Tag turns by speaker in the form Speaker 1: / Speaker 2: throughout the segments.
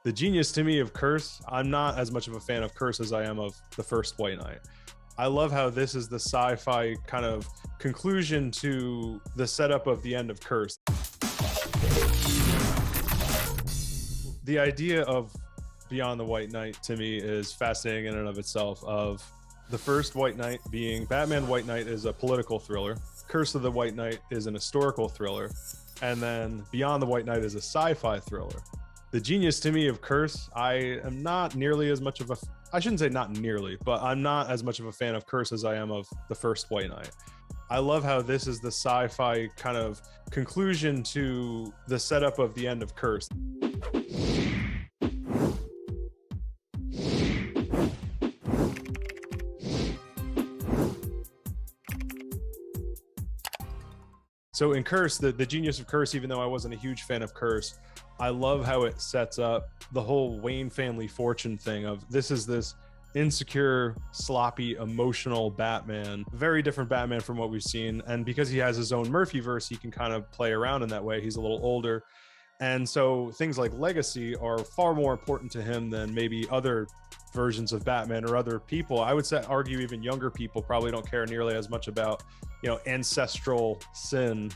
Speaker 1: The genius to me of Curse, I'm not as much of a fan of Curse as I am of the first White Knight. I love how this is the sci-fi kind of conclusion to the setup of the end of Curse. The idea of Beyond the White Knight to me is fascinating in and of itself. Of the first White Knight being Batman White Knight is a political thriller, Curse of the White Knight is an historical thriller, and then Beyond the White Knight is a sci-fi thriller. The genius to me of Curse, I am not nearly as much of a, I shouldn't say not nearly, but I'm not as much of a fan of Curse as I am of the first White Knight. I love how this is the sci-fi kind of conclusion to the setup of the end of Curse. So in Curse, the genius of Curse, even though I wasn't a huge fan of Curse, I love how it sets up the whole Wayne family fortune thing of this is this insecure, sloppy, emotional Batman, very different Batman from what we've seen. And because he has his own Murphyverse, he can kind of play around in that way. He's a little older. And so things like legacy are far more important to him than maybe other versions of Batman or other people. I would say, argue even younger people probably don't care nearly as much about, you know, ancestral sin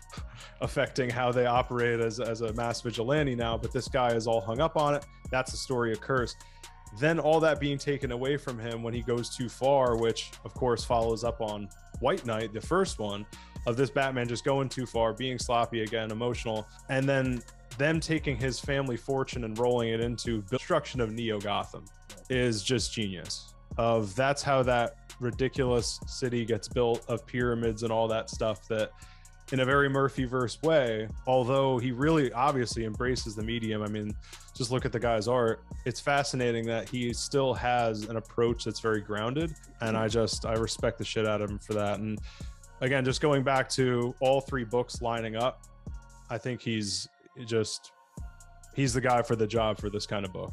Speaker 1: affecting how they operate as a mass vigilante now. But this guy is all hung up on it. That's the story of Curse. Then all that being taken away from him when he goes too far, which of course follows up on White Knight, the first one, of this Batman just going too far, being sloppy again, emotional, and then them taking his family fortune and rolling it into destruction of Neo Gotham is just genius. Of that's how that ridiculous city gets built, of pyramids and all that stuff, that in a very Murphyverse way, although he really obviously embraces the medium. I mean, just look at the guy's art. It's fascinating that he still has an approach that's very grounded, and I respect the shit out of him for that. And again, just going back to all three books lining up, I think he's the guy for the job for this kind of book.